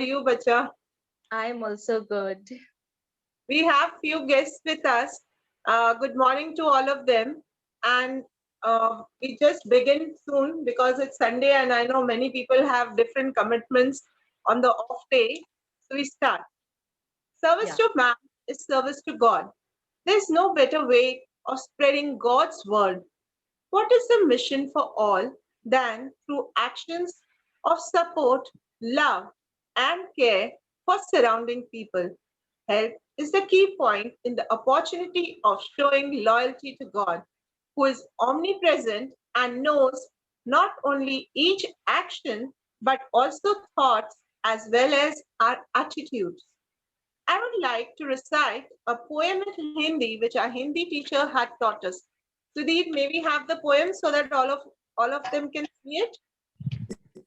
you, Bacha? I'm also good. We have few guests with us. Good morning to all of them. And we just begin soon because it's Sunday and I know many people have different commitments on the off day. So we start. Service Yeah. to man is service to God. There's no better way of spreading God's word. What is the mission for all than through actions of support, love, and care for surrounding people? Help is the key point in the opportunity of showing loyalty to God, who is omnipresent and knows not only each action but also thoughts as well as our attitudes. I would like to recite a poem in Hindi which our Hindi teacher had taught us. Sudeep, may we have the poem so that all of them can see it?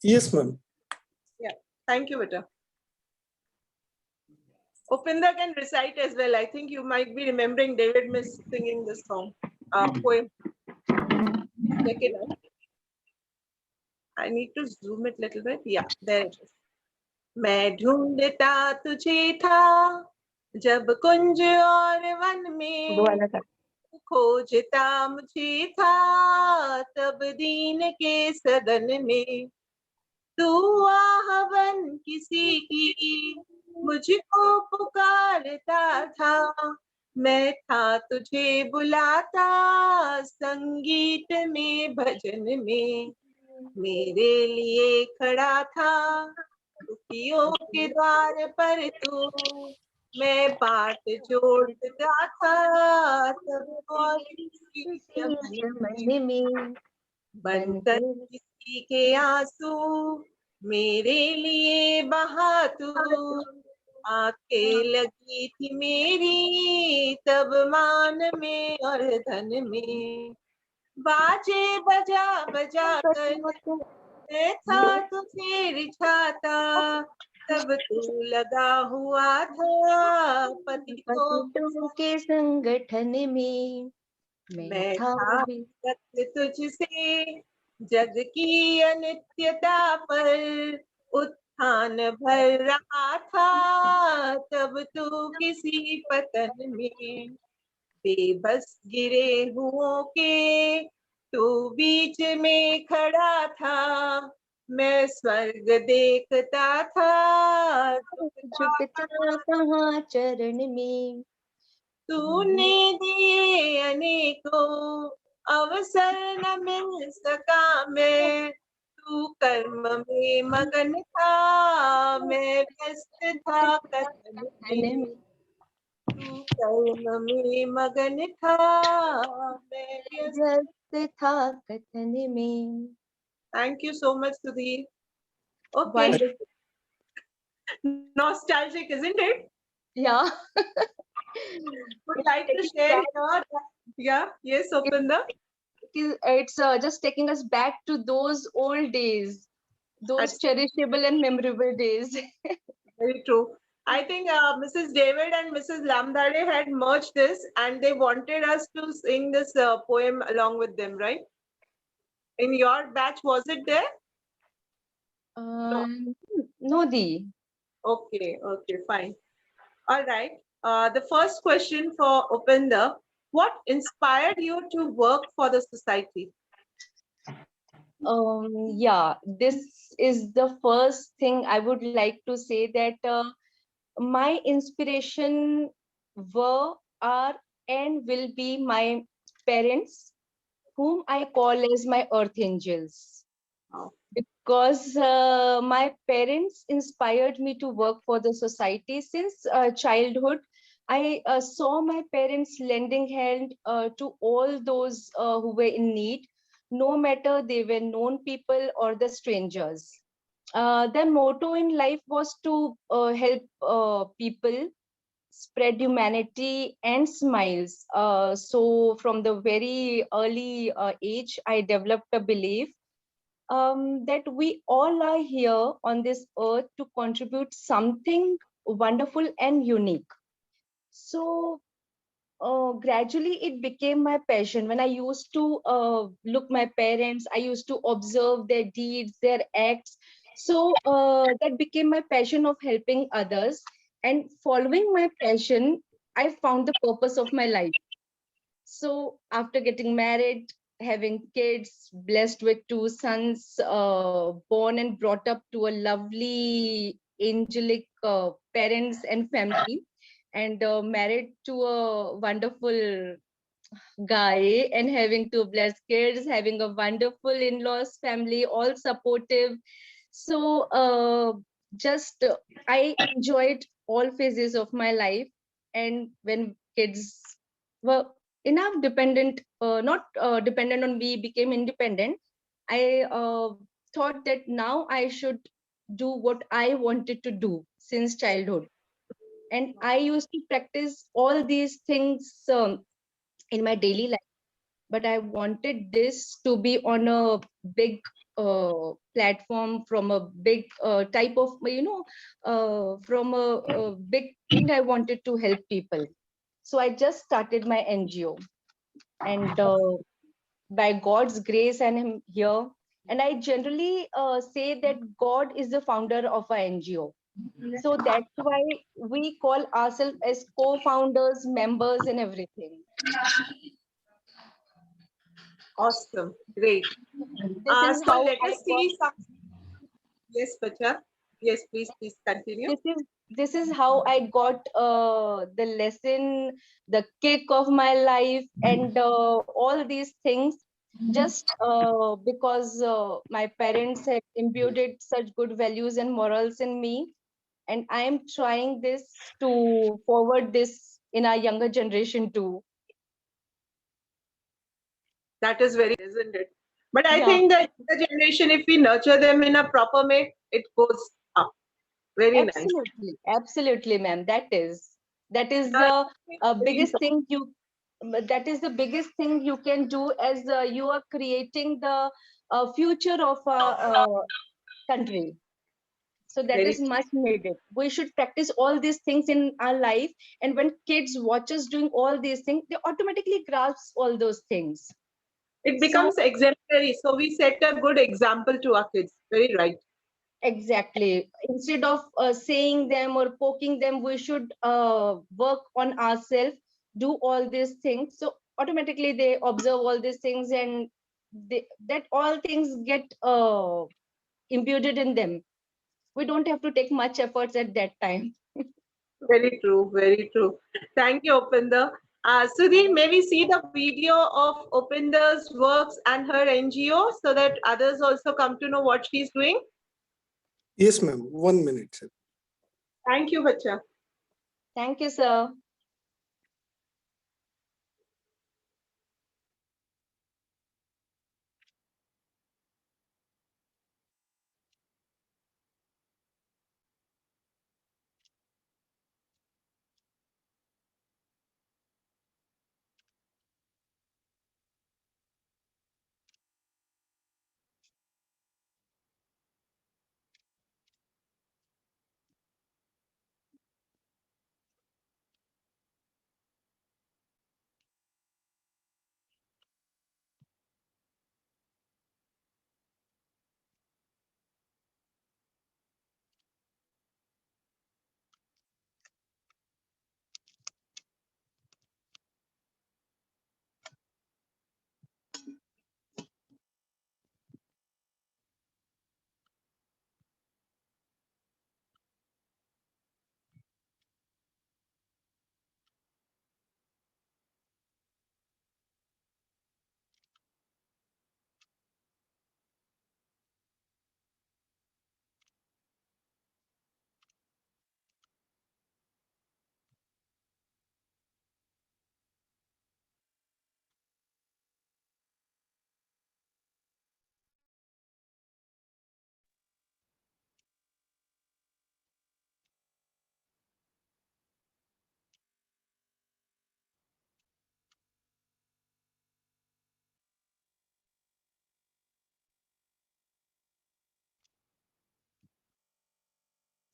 Yes, ma'am. Yeah. Thank you, Vita. Upinder can recite as well. I think you might be remembering David Miss singing this song, poem. Check it out. I need to zoom it a little bit. Yeah, there it is. मैं ढूंढता तुझे था जब कुंज और one में खोजता मुझे था तब दीन के सदन में तू आहवन किसी की मुझको पुकारता था मैं था तुझे बुलाता संगीत में भजन में मेरे लिए खड़ा था दुखियों के द्वार पर तू मैं पाठ जोड़ता था तब और मन में बनकर किसी के आंसू मेरे लिए बहा तू आंखें लगी थी मेरी तब मान में और धन में बाजे बजा बजा कर मैं था तुझे रिझाता तब तू लगा हुआ था पतितों के संगठन में मैं था सत्य तुझसे जग की अनित्यता पर उत्थान भर रहा था तब तू किसी पतन में बेबस गिरे हुओं के तू बीच में खड़ा था मैं स्वर्ग देखता था झुकता कहाँ चरण में तूने दिए अनेकों अवसर न मिल सका मैं तू कर्म में मगन था मैं व्यस्त था कथन में तू कर्म में मगन था मैं व्यस्त व्यस्त था कथन में. Thank you so much, Sudhir. Okay. Wonderful. Nostalgic, isn't it? Yeah. Would like to share your, yeah, yes, Opinda. It's just taking us back to those old days, those cherishable and memorable days. Very true. I think Mrs. David and Mrs. Lamdade had merged this and they wanted us to sing this poem along with them, right? In your batch, was it there? No, Di. Okay, okay, fine. All right. The first question for Upinder, what inspired you to work for the society? Yeah, this is the first thing I would like to say that my inspiration were, are, and will be my parents, whom I call as my earth angels. Oh. Because my parents inspired me to work for the society since childhood. I saw my parents lending hand to all those who were in need, no matter they were known people or the strangers. Their motto in life was to help people, spread humanity and smiles. So from the very early age, I developed a belief that we all are here on this earth to contribute something wonderful and unique. So gradually it became my passion. When I used to look my parents, I used to observe their deeds, their acts. So that became my passion of helping others. And following my passion, I found the purpose of my life. So after getting married, having kids, blessed with two sons, born and brought up to a lovely angelic parents and family, and married to a wonderful guy, and having two blessed kids, having a wonderful in-laws family, all supportive. So just I enjoyed all phases of my life. And when kids were enough dependent, not dependent on me, became independent, I thought that now I should do what I wanted to do since childhood. And I used to practice all these things in my daily life, but I wanted this to be on a big platform, from a big type of, from a big thing. I wanted to help people. So I just started my NGO, and by God's grace, and I'm here. And I generally say that God is the founder of our NGO. So that's why we call ourselves as co-founders, members, and everything. Awesome. Great. This is So how let I us got see some. Yes, Pacha. Yes, please continue. this is how I got the lesson, the kick of my life, and all these things, just because my parents had imbued such good values and morals in me, and I am trying this to forward this in our younger generation too. That is very, isn't it? But I Yeah, think that the generation, if we nurture them in a proper way, it goes up. Very nice. absolutely, ma'am. That is Yeah, the very biggest important. thing you that is the biggest thing you can do, as you are creating the future of our country. So that Very is much needed. We should practice all these things in our life, and when kids watch us doing all these things, they automatically grasp all those things. it So becomes exemplary. So we set a good example to our kids. Very right. exactly. Instead of saying them or poking them, we should work on ourselves, do all these things. So automatically they observe all these things, and that all things get imputed in them. We don't have to take much efforts at that time. Very true. Very true. Thank you, Upinder. Sudhi, may we see the video of Upinder's works and her NGO so that others also come to know what she's doing? Yes, ma'am. 1 minute, sir. Thank you, Bacha. Thank you, sir.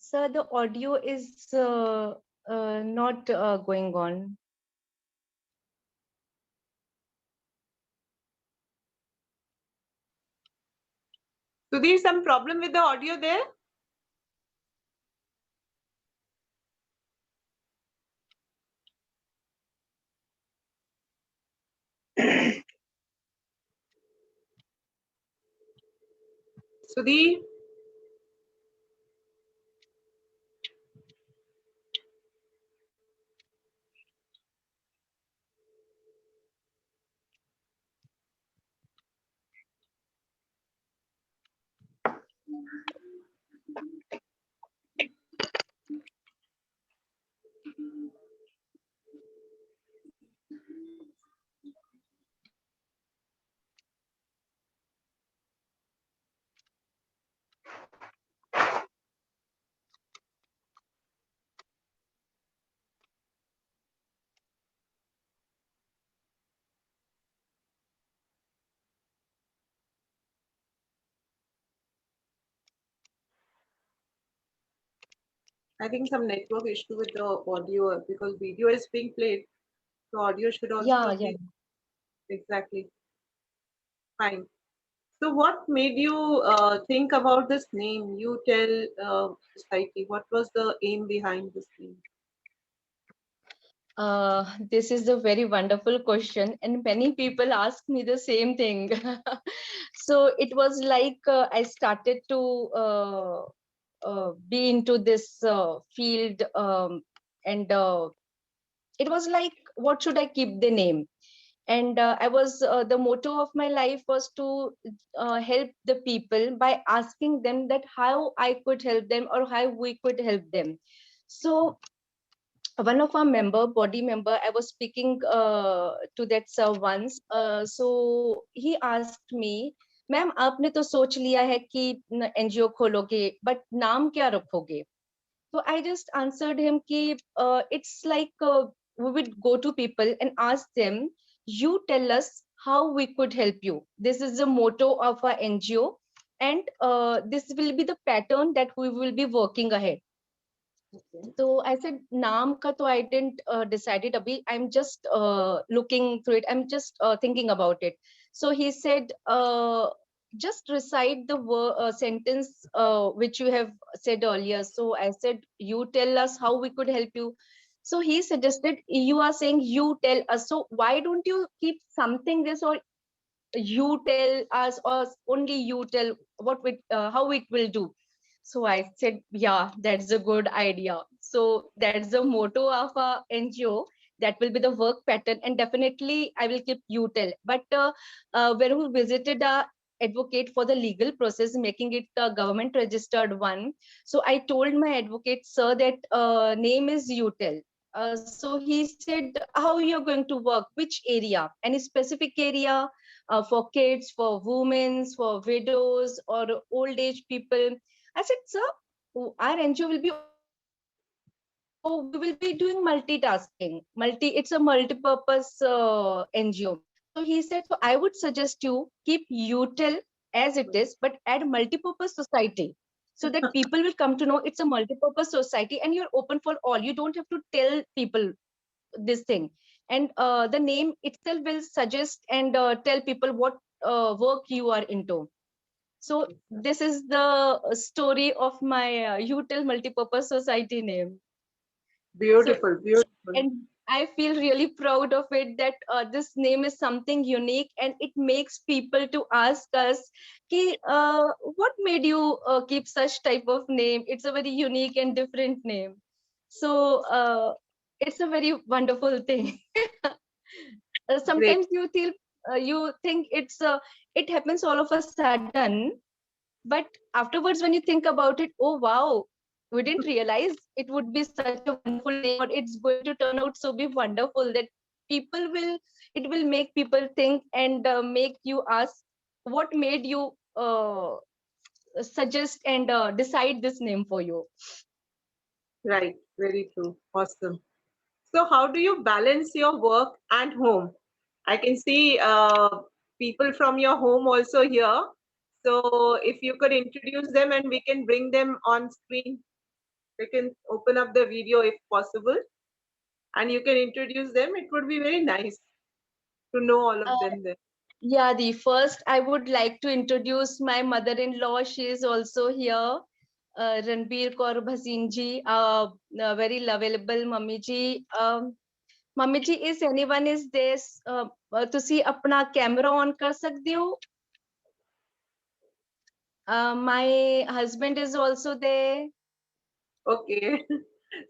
Sir, the audio is not going on. So there's some problem with the audio there? Sudhi? I think some network issue with the audio because video is being played. The audio should also Yeah. be exactly fine. So what made you think about this name, You Tell Society? What was the aim behind this name? This is a very wonderful question, and many people ask me the same thing. So it was like I started to be into this field, and it was like, what should I keep the name? And I was the motto of my life was to help the people by asking them that how I could help them or how we could help them. So one of our body member, I was speaking to that sir once. So he asked me, ma'am आपने तो सोच लिया है कि NGO खोलोगे, but नाम क्या रखोगे? So I just answered him ki it's like we would go to people and ask them, you tell us how we could help you. This is the motto of our NGO, and this will be the pattern that we will be working ahead. Okay. So I said, Naam ka to I didn't decide it. Abhi, I'm just looking through it. I'm just thinking about it. So he said, just recite the sentence which you have said earlier. So I said, you tell us how we could help you. So he suggested, you are saying you tell us. So why don't you keep something this, or you tell us, or only you tell what we, how it will do? So I said, yeah, that's a good idea. So that's the motto of our NGO. That will be the work pattern, and definitely I will keep you tell. But when we visited a advocate for the legal process, making it a government registered one, so I told my advocate sir that name is utel. So he said, how you're going to work, which area, any specific area, for kids, for women, for widows, or old age people? I said, sir, our NGO will be so we will be doing multitasking. It's a multi-purpose NGO. So he said, so I would suggest you keep UTEL as it is, but add multi-purpose society, so that people will come to know it's a multi-purpose society and you're open for all. You don't have to tell people this thing. And the name itself will suggest and tell people what work you are into. So this is the story of my UTEL multi-purpose society name. So, Beautiful, beautiful. and I feel really proud of it that this name is something unique, and it makes people to ask us, ki, what made you keep such type of name? It's a very unique and different name. So it's a very wonderful thing. Great. Sometimes you think it happens all of a sudden, but afterwards when you think about it, oh wow, we didn't realize it would be such a wonderful name, or it's going to turn out so be wonderful that people will it will make people think and make you ask what made you suggest and decide this name for you. Right. Very true. Awesome. So how do you balance your work and home? I can see people from your home also here. So if you could introduce them and we can bring them on screen, we can open up the video if possible, and you can introduce them. It would be very nice to know all of uh, them there. Yeah, the first I would like to introduce my mother-in-law. She is also here. Ranbir Kaur Bhasin ji, very lovable mummy ji. Mummy ji, is anyone is there? तुसी अपना camera on कर सकते हो? My husband is also there. Okay.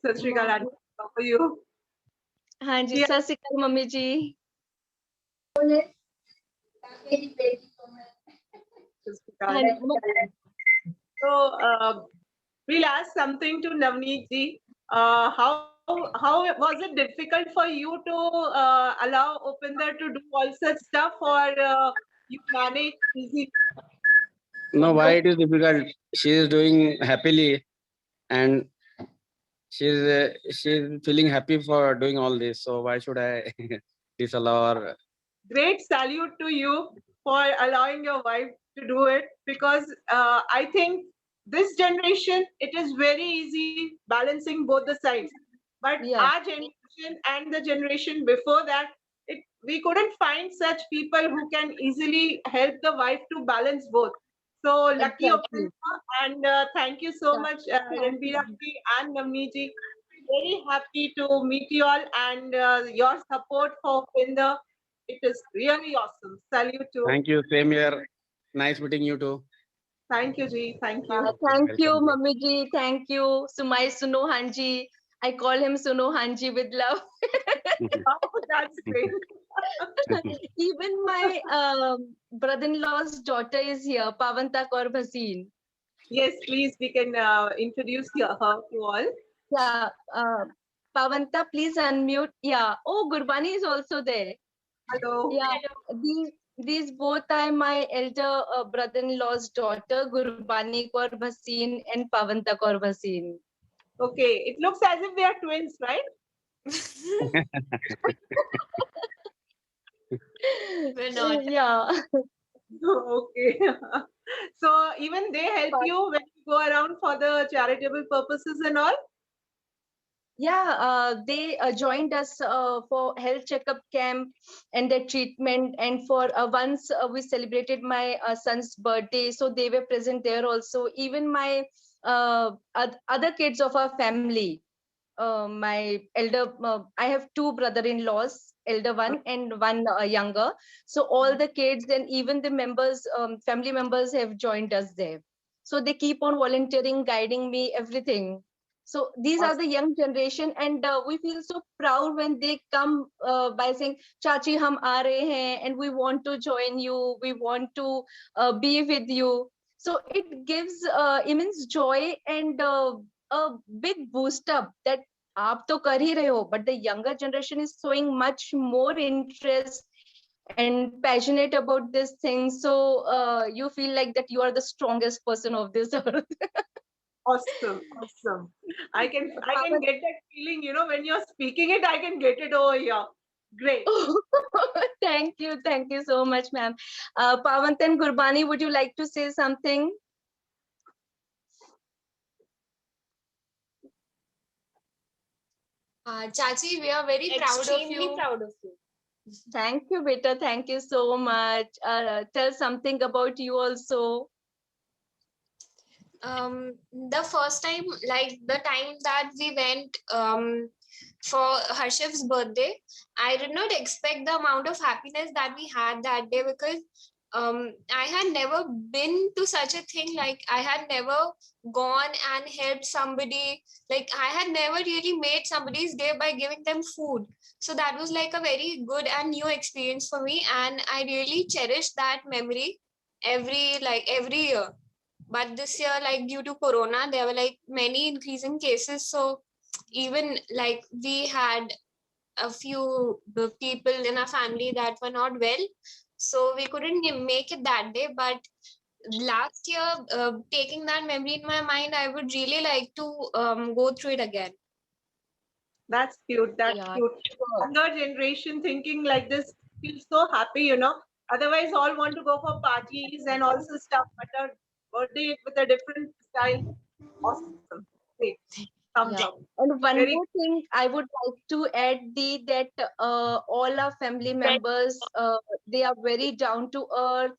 Sat Shri Akal, aunty. How are you? हाँ जी, Yeah. सत श्री अकाल mummy जी. Sat Shri Akal. हाँ जी, So we'll ask something to Navneet ji. How was it difficult for you to allow Upinder to do all such stuff, or you manage easy? No, why it is difficult? She is doing happily, and she's feeling happy for doing all this. So why should I disallow her? Great salute to you for allowing your wife to do it, because I think this generation it is very easy balancing both the sides. But Yeah. our generation and the generation before that, we couldn't find such people who can easily help the wife to balance both. So lucky Exactly. Upinda, and thank you so Yeah. much, Ranbira ji and Navneet ji. Very happy to meet you all, and your support for Upinda. It is really awesome. Salute to. Thank you. Same here. Nice meeting you too. Thank you, Ji. Thank you. Thank you, Welcome. Mummy ji. Thank you. Sumai Suno Hanji. I call him Suno Hanji with love. Oh, that's great. Even my brother-in-law's daughter is here, Pavanta Kaur Bhasin. Yes, please, we can introduce her to all. Yeah, Pavanta, please unmute. Yeah. Oh, Gurbani is also there. Hello. Yeah. These both are my elder brother-in-law's daughter, Gurbani Kaur Bhasin and Pavanta Kaur Bhasin. Okay, it looks as if they are twins, right? We're not. Yeah. Okay. So even they help you when you go around for the charitable purposes and all? Yeah, they joined us for health checkup camp and their treatment. And for once we celebrated my son's birthday, so they were present there also. Even my other kids of our family, my elder, I have two brother-in-laws, elder one and one younger. So all the kids and even the members, family members have joined us there. So they keep on volunteering, guiding me, everything. So these are the young generation, and we feel so proud when they come by saying, "Chachi, hum aa rahe hain, and we want to join you. We want to be with you." So it gives immense joy and a big boost up that आप तो कर ही रहे हो, but the younger generation is showing much more interest and passionate about this thing. So you feel like that you are the strongest person of this earth. Awesome, awesome. I can get that feeling, you know, when you're speaking it, I can get it over here. Great. Thank you so much, ma'am. Pavant and Gurbani, would you like to say something? Chachi, we are very proud of Extremely you. proud of you. Thank you, beta. Thank you so much. Tell something about you also. The first time, like the time that we went for Harshiv's birthday, I did not expect the amount of happiness that we had that day, because I had never been to such a thing. Like I had never gone and helped somebody. Like I had never really made somebody's day by giving them food. So that was like a very good and new experience for me, and I really cherish that memory every year. But this year, like due to corona, there were like many increasing cases, so even like we had a few people in our family that were not well, so we couldn't make it that day. But last year, taking that memory in my mind, I would really like to go through it again. That's cute. That's Yeah, cute. sure. Younger generation thinking like this feels so happy, you know. Otherwise, all want to go for parties and also stuff, but a birthday with a different style. Awesome. Great. Thumbs Yeah. up. And one Very more thing I would like to add that all our family members They are very down to earth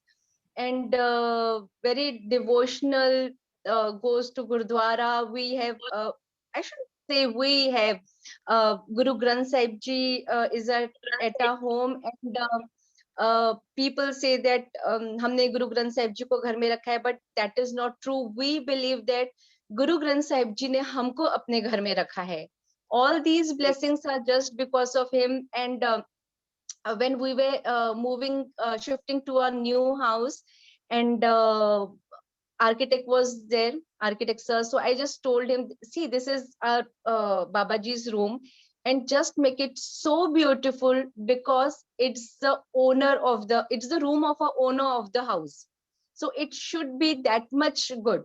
and very devotional. Goes to Gurdwara. We have, I should say, we have Guru Granth Sahib Ji is at our home, and people say that हमने Guru Granth Sahib Ji को घर में रखा है, but that is not true. We believe that Guru Granth Sahib Ji ने हमको अपने घर में रखा है. All these blessings are just because of him. And when we were shifting to a new house, and architect was there, architect sir. So I just told him, see, this is our Babaji's room, and just make it so beautiful because it's the room of a owner of the house. So it should be that much good.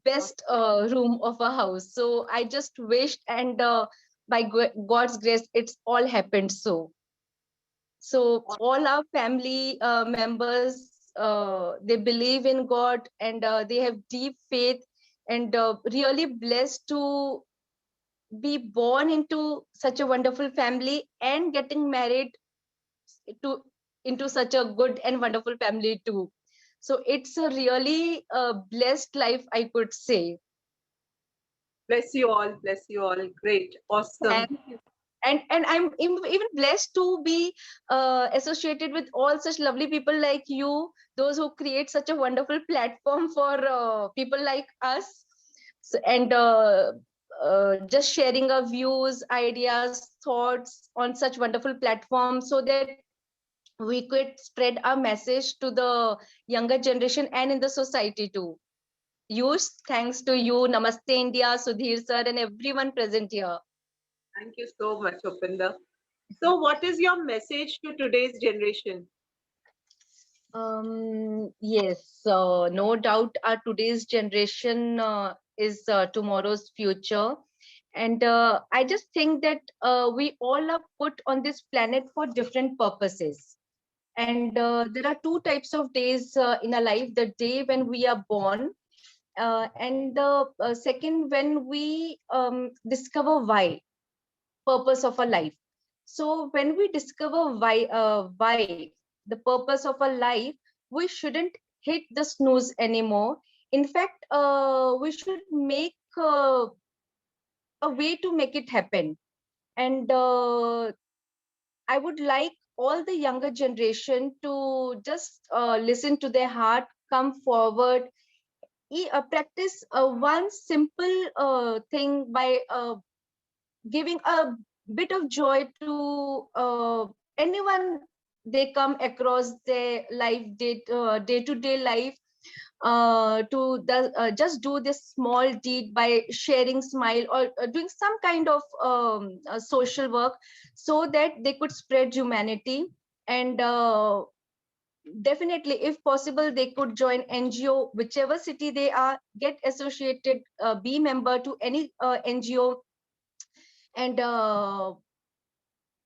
Best room of a house. So I just wished, and by God's grace, it's all happened. So all our family members, they believe in God, and they have deep faith, and really blessed to be born into such a wonderful family and getting married into such a good and wonderful family too. So it's a really blessed life, I could say. Bless you all. Bless you all. Great. Awesome. Thank you. And I'm even blessed to be associated with all such lovely people like you, those who create such a wonderful platform for people like us. So, and just sharing our views, ideas, thoughts on such wonderful platforms, so that we could spread our message to the younger generation and in the society too. Yush, thanks to you, Namaste India, Sudhir sir, and everyone present here. Thank you so much, Upinder. So what is your message to today's generation? Yes, no doubt today's generation is tomorrow's future. And I just think that we all are put on this planet for different purposes. And there are two types of days in a life: the day when we are born, and the second when we discover why, purpose of a life. So when we discover why the purpose of a life, we shouldn't hit the snooze anymore. In fact, we should make a way to make it happen. And I would like all the younger generation to just listen to their heart, come forward, practice one simple thing by giving a bit of joy to anyone they come across their life, day-to-day life, just do this small deed by sharing smile, or doing some kind of social work, so that they could spread humanity. And definitely, if possible, they could join NGO, whichever city they are, get associated, be member to any NGO. And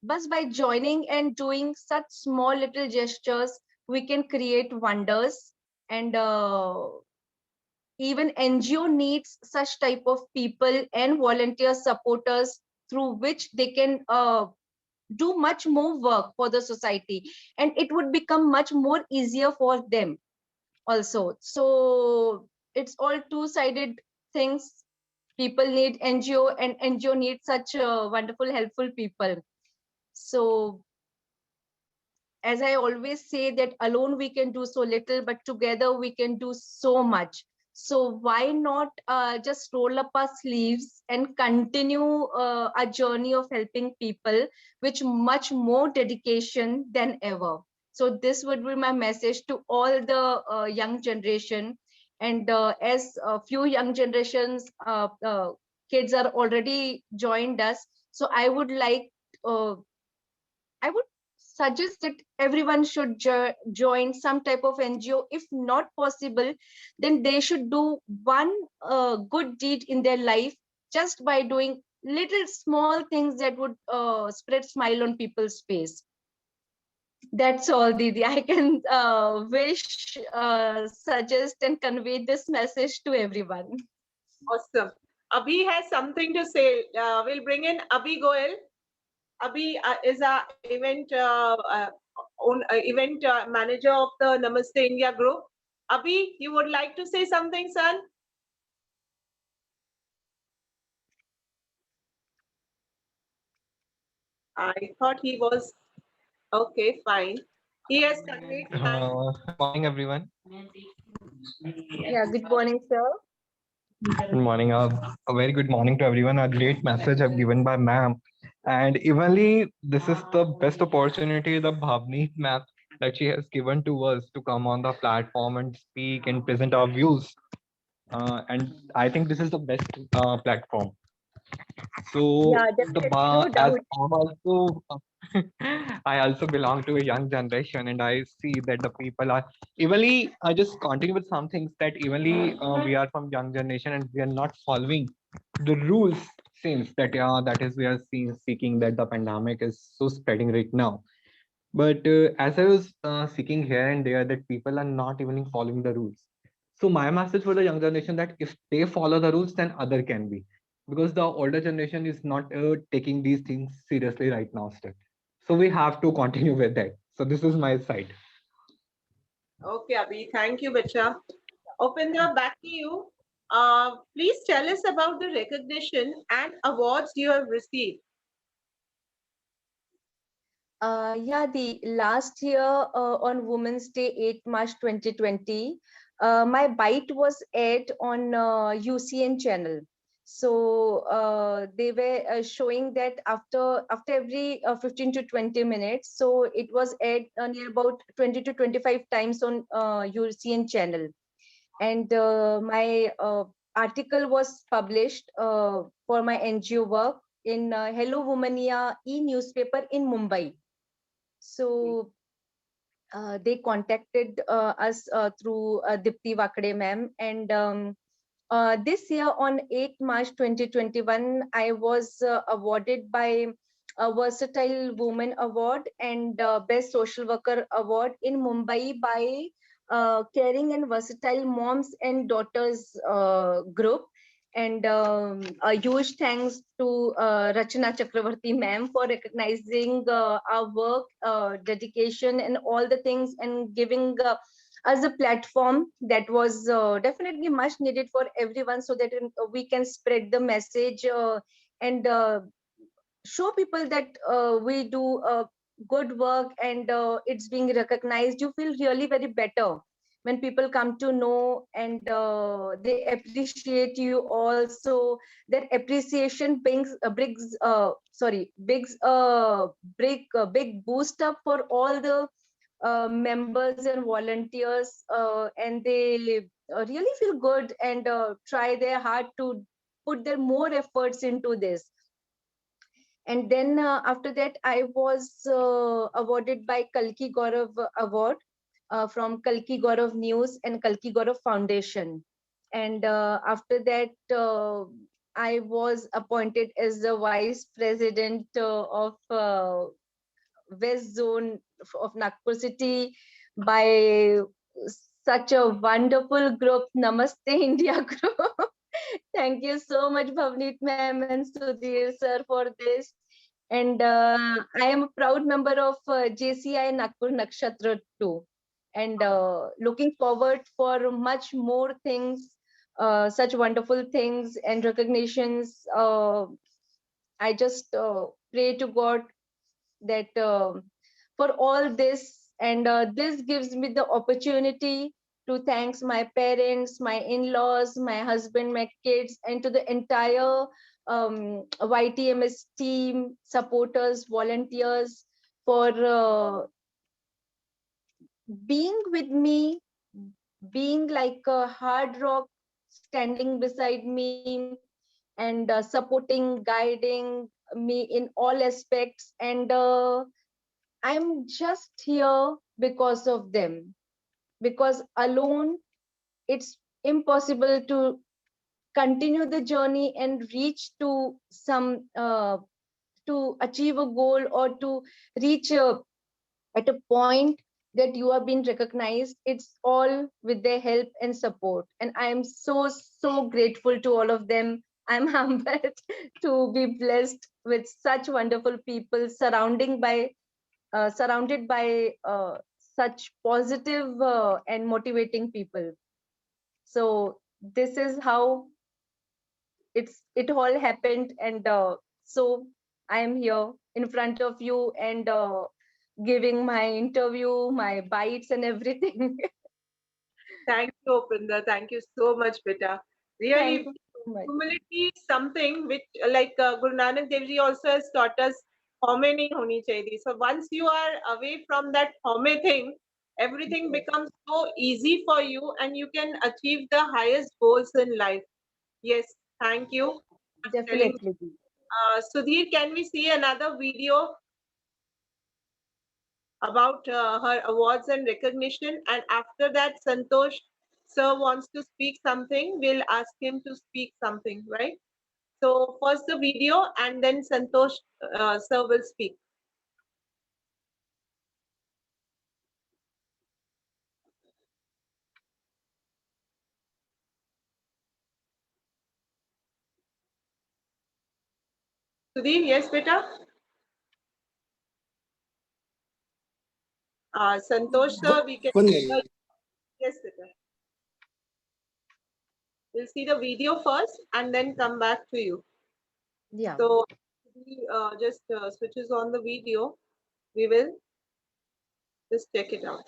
but by joining and doing such small little gestures, we can create wonders. And even NGO needs such type of people and volunteer supporters, through which they can do much more work for the society, and it would become much more easier for them also. So it's all two-sided things. People need NGO, and NGO needs such wonderful, helpful people. So as I always say, that alone we can do so little, but together we can do so much. So why not just roll up our sleeves and continue a journey of helping people with much more dedication than ever. So this would be my message to all the young generation. And as a few young generations, kids are already joined us. So I would suggest that everyone should join some type of NGO. If not possible, then they should do one good deed in their life, just by doing little small things that would spread smile on people's face. That's all, Didi. I can wish, suggest, and convey this message to everyone. Awesome. Abhi has something to say. We'll bring in Abhi Goel. Abhi is our event event manager of the Namaste India group. Abhi, you would like to say something, son? I thought he was okay, fine. He has conveyed. Morning, everyone. Yeah, good morning, sir. Good morning. A very good morning to everyone. A great message have given by ma'am. And evenly, this is the best opportunity the Bhavneet ma'am that she has given to us to come on the platform and speak and present our views. And I think this is the best platform. So Yeah, the definitely, no as doubt. I'm also I also belong to a young generation, and I see that the people are evenly. I just continue with some things that evenly we are from young generation and we are not following the rules since that that is we are seeking that the pandemic is so spreading right now. But as I was seeking here and there that people are not even following the rules. So my message for the young generation that if they follow the rules, then other can be, because the older generation is not taking these things seriously right now still. So we have to continue with that. So this is my side. Okay, Abhi, thank you, Bacha. Upinder, back to you. Please tell us about the recognition and awards you have received. Yeah, the last year on Women's Day, 8 March 2020, my bite was aired on UCN channel. So they were showing that after every 15 to 20 minutes. So it was aired near about 20 to 25 times on UCN channel. And my article was published for my NGO work in Hello Womania e-newspaper in Mumbai. So they contacted us through Dipti Vakde ma'am. And this year on 8 March 2021, I was awarded by a Versatile Woman Award and Best Social Worker Award in Mumbai by Caring and Versatile Moms and Daughters group. And a huge thanks to Rachana Chakravarti ma'am for recognizing our work, dedication, and all the things, and giving us a platform that was definitely much needed for everyone, so that we can spread the message and show people that we do good work, and it's being recognized. You feel really very better when people come to know, and they appreciate you also. That appreciation big boost up for all the members and volunteers, and they really feel good and try their hard to put their more efforts into this. And then after that, I was awarded by Kalki Gaurav Award from Kalki Gaurav News and Kalki Gaurav Foundation. And after that, I was appointed as the vice president of West Zone of Nagpur City by such a wonderful group, Namaste India group. Thank you so much, Bhavneet ma'am and Sudhir sir, for this. And I am a proud member of JCI Nagpur Nakshatra too. And looking forward for much more things, such wonderful things and recognitions. I just pray to God that for all this, and this gives me the opportunity to thanks my parents, my in-laws, my husband, my kids, and to the entire YTMS team, supporters, volunteers, for being with me, being like a hard rock, standing beside me, and supporting, guiding me in all aspects. And I'm just here because of them, because alone it's impossible to continue the journey and reach to some to achieve a goal, or to reach at a point that you are being recognized. It's all with their help and support, and I am so grateful to all of them. I'm humbled to be blessed with such wonderful people surrounding by surrounded by such positive and motivating people. So this is how it all happened, and so I am here in front of you and giving my interview, my bites and everything. Thank you, Upinder. Thank you so much, beta. Really, Thank you so much. humility is something which, like Guru Nanak Dev Ji also has taught us, home nahi honi chahiye. So once you are away from that home thing, everything becomes so easy for you and you can achieve the highest goals in life. Yes, thank you for telling. Definitely. Sudhir, can we see another video about her awards and recognition? And after that, Santosh sir wants to speak something. We'll ask him to speak something, right? So first the video and then Santosh sir will speak. Sudhir, yes, beta? Santosh sir, we can. One minute. Yes, beta. We'll see the video first and then come back to you. Yeah. So he just switches on the video. We will just check it out.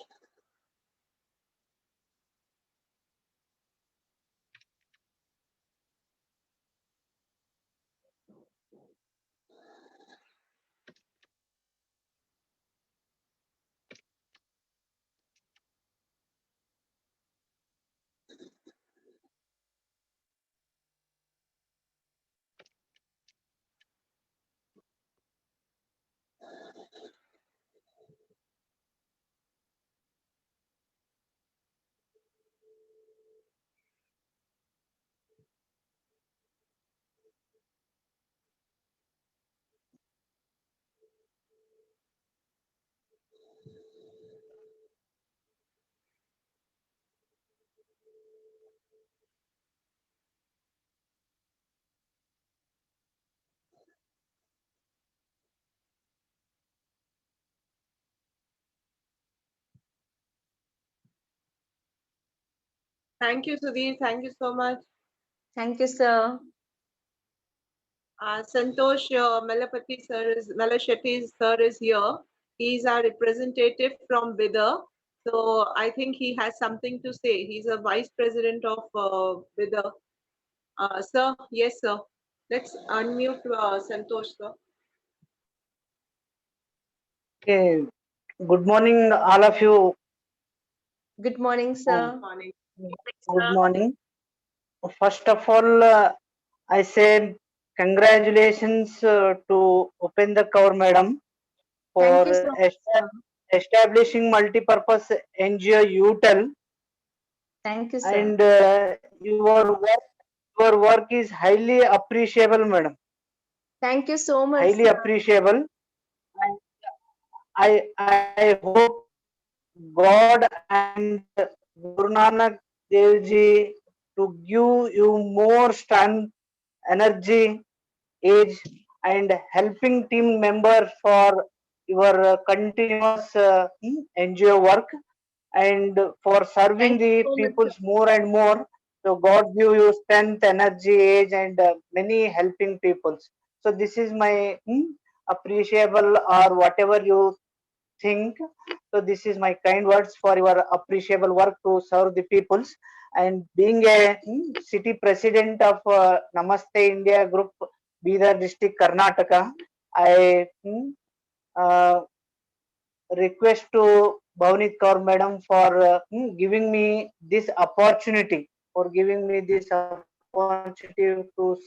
Thank you, Sudhir. Thank you so much. Thank you, sir. Santosh Malapati sir is here. He's our representative from Bidar. So I think he has something to say. He's a vice president of Bidar. Sir, yes, sir. Let's unmute Santosh, sir. Okay. Good morning, all of you. Good morning, sir. Morning. Good morning. First of all, I say congratulations to Upendra Kaur Madam Thank for you so much, sir. establishing multi-purpose NGO UTEL, Thank you, sir. and your work is highly appreciable, madam. Thank you so much, Highly sir. appreciable. And I hope God and Guru Nanak Dev Ji to give you more strength, energy, age, and helping team member for your continuous NGO work, and for serving Thank you the so much, sir. peoples more and more. So God give you strength, energy, age, and many helping peoples. So this is my appreciable, or whatever you think. So this is my kind words for your appreciable work to serve the peoples. And being a city president of Namaste India Group, Bidar district, Karnataka, I uh, request to Bhavnit Kaur Madam for giving me this opportunity, to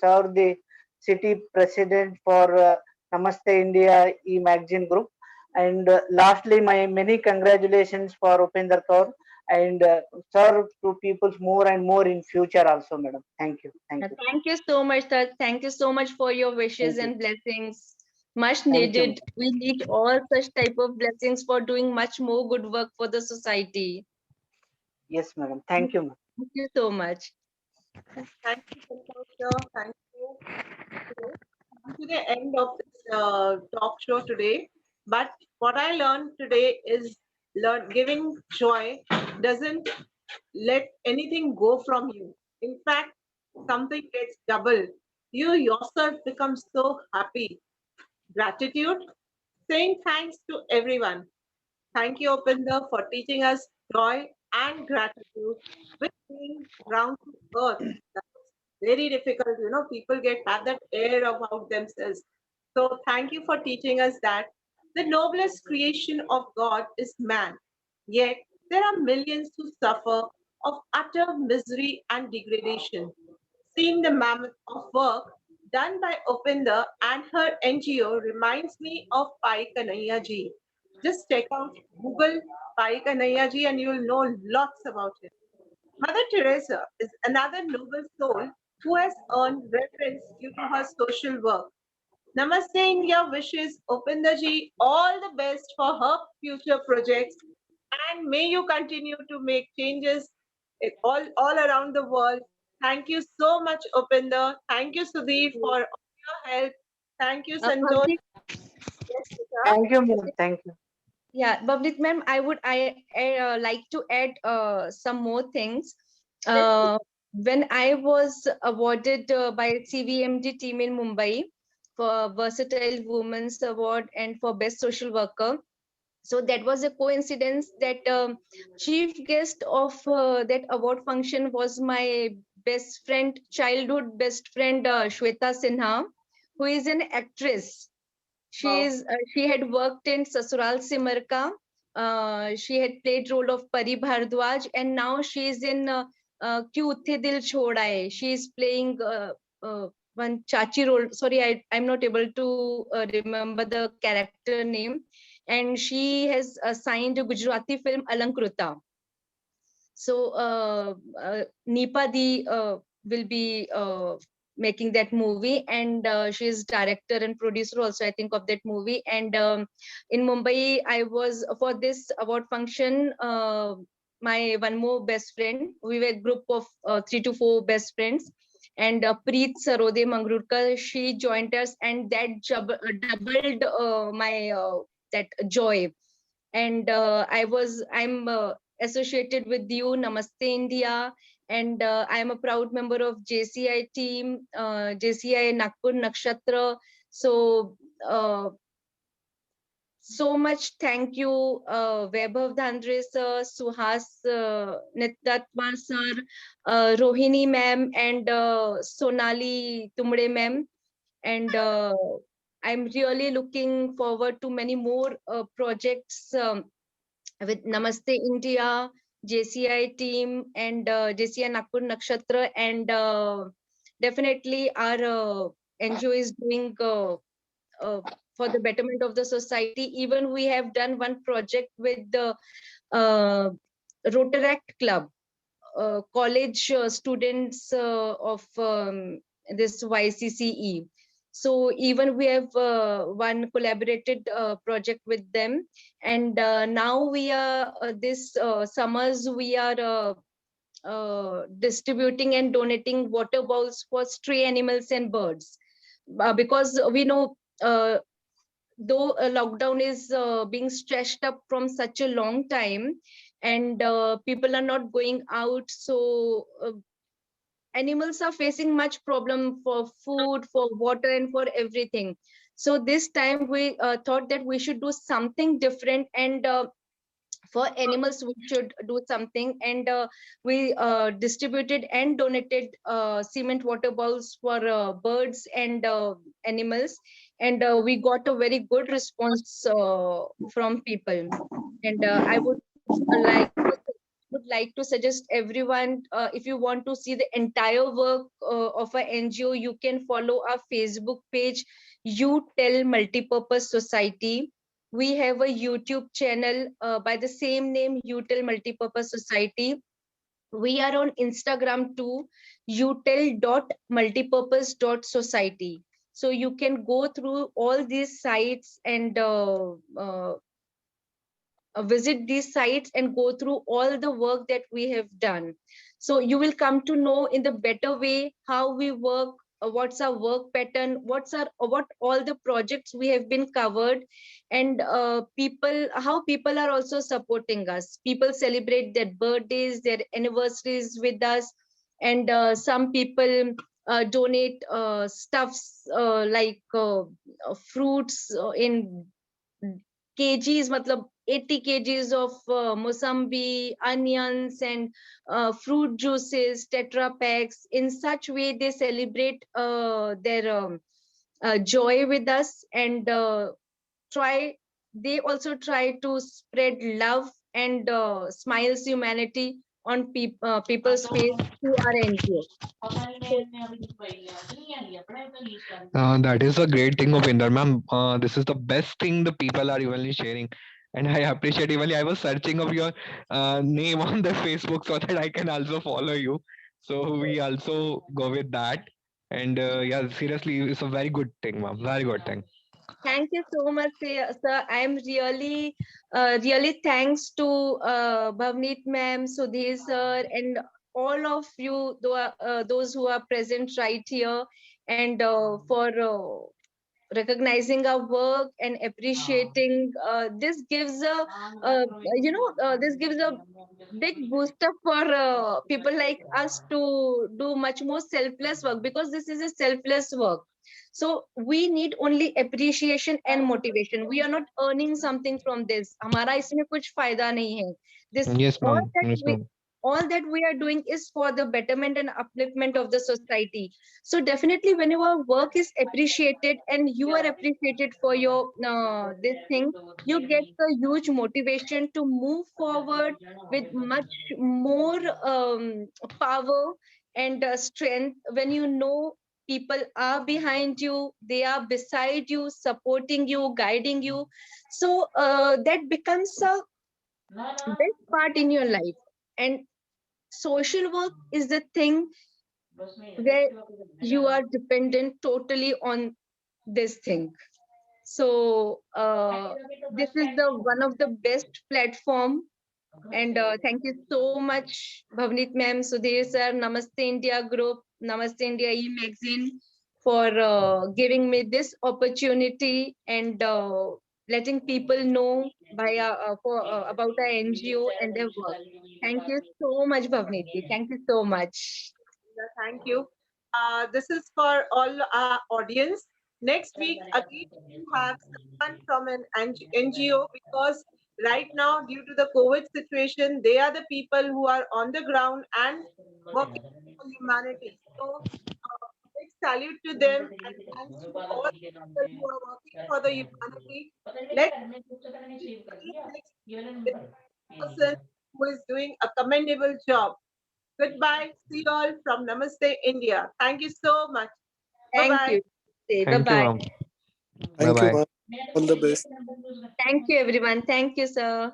serve the city president for Namaste India e-magazine group. And lastly, my many congratulations for Upendra Kaur, and serve to people more and more in future also, madam. Thank you. Thank you. Thank you so much, sir. Thank you so much for your wishes Thank you. and blessings. Much Thank you. needed. We need all such type of blessings for doing much more good work for the society. Yes, madam. Thank you, ma'am. Thank you so much. Thank you, Santosh, sir. Thank you. So, come to the end of this talk show today. But what I learned today is giving joy doesn't let anything go from you. In fact, something gets double. You yourself become so happy. Gratitude, saying thanks to everyone. Thank you, Upinder, for teaching us joy and gratitude with being ground to earth. That's very difficult. People have that air about themselves. So thank you for teaching us that the noblest creation of God is man. Yet there are millions who suffer of utter misery and degradation. Seeing the mammoth of work done by Upinder and her NGO reminds me of Pai Kanhaiya ji. Just check out Google Pai Kanhaiya ji and you'll know lots about it. Mother Teresa is another noble soul who has earned reverence due to her social work. Namaste India wishes Upinder ji all the best for her future projects and may you continue to make changes all around the world. Thank you so much, Upinder. Thank you, Sudeep, for all your help. Thank you, Santosh. Bhavnik, Yes, Shweta. Thank you, ma'am. Thank you. yeah, Bhavnik ma'am, I like to add some more things. Yes, When I was awarded by CVMD team in Mumbai for Versatile Women's Award and for Best Social Worker, so that was a coincidence that chief guest of that award function was my best friend, childhood best friend, Shweta Sinha, who is an actress. wow. She had worked in Sasural Simarka. She had played role of Pari Bhardwaj, and now she is in Kyun Utthe Dil Chhod Aaye. She is playing one Chachi role. Sorry, I'm not able to remember the character name. And she has signed a Gujarati film Alankruta. So Nipa Di will be making that movie, and she's director and producer also, I think, of that movie. And in Mumbai, I was for this award function. My one more best friend. We were a group of 3 to 4 best friends. And Preet Sarode Mangrurkar, she joined us, and that doubled my that joy. And I'm associated with you, Namaste India, and I am a proud member of JCI team, JCI Nagpur Nakshatra. So so much thank you, Vaibhav Dhandre sir, Suhas Nitatma sir, Rohini ma'am, and Sonali Tumde ma'am. And I'm really looking forward to many more projects with Namaste India, JCI team, and JCI Nagpur Nakshatra. And definitely our NGO is doing uh, for the betterment of the society. Even we have done one project with the uh, Rotaract Club, college students of this YCCE. So even we have one collaborated project with them, and now we are this summers we are distributing and donating water bowls for stray animals and birds, because we know though lockdown is being stretched up from such a long time, and people are not going out, so animals are facing much problem for food, for water, and for everything. So this time we thought that we should do something different, and for animals we should do something. And we distributed and donated cement water bowls for birds and animals. And we got a very good response from people. And I would like to suggest everyone, if you want to see the entire work of a NGO, you can follow our Facebook page, You Tell Multipurpose Society. We have a YouTube channel by the same name, You Tell Multipurpose Society. We are on Instagram too, utel.multipurpose.society. So you can go through all these sites and visit these sites and go through all the work that we have done. So you will come to know in the better way how we work, what's our work pattern, what all the projects we have been covered, and how people are also supporting us. People celebrate their birthdays, their anniversaries with us, and some people donate stuffs like fruits in kgs, matlab 80 kgs of Mosambik, onions, and fruit juices, Tetra packs. In such way, they celebrate their joy with us, and try. They also try to spread love and smiles humanity on people's face through our NGO. That is a great thing, Bhupinder ma'am. This is the best thing the people are evenly sharing. And I appreciate evenly. I was searching of your name on the Facebook so that I can also follow you. So we also go with that. And yeah, seriously, it's a very good thing, ma'am. Very good thing. Thank you so much, sir. I'm really, really thanks to Bhavneet ma'am, Sudhir sir, and all of you, those who are present right here, and for recognizing our work and appreciating. This gives a, this gives a big booster for people like us to do much more selfless work, because this is a selfless work. So we need only appreciation and motivation. We are not earning something from this. हमारा इसमें कुछ फायदा नहीं है. This Yes, ma'am. Yes, ma'am. all that we are doing is for the betterment and upliftment of the society. So definitely, when your work is appreciated and you are appreciated for your this thing, you get a huge motivation to move forward with much more power and strength, when you know people are behind you, they are beside you, supporting you, guiding you. So that becomes a best part in your life. And social work is the thing where you are dependent totally on this thing. So this is the one of the best platform. And thank you so much, Bhavneet ma'am, Sudhir sir, Namaste India Group, Namaste India E-Magazine, for giving me this opportunity and letting people know about our NGO and their work. Thank you so much, Bhavneet ji. Thank you so much. Yeah, thank you. This is for all our audience. Next week, again, we have someone from an NGO, because right now, due to the COVID situation, they are the people who are on the ground and working for humanity. So, big salute to them, and thanks to all people who are working for the humanity. Let's meet again next week with a person who is doing a commendable job. Goodbye. See you all from Namaste India. Thank you so much. Thank Bye-bye. you. Say Thank you, bye-bye. ma'am. Thank you, Bye-bye. ma'am. All the best. Thank you, everyone. Thank you, sir.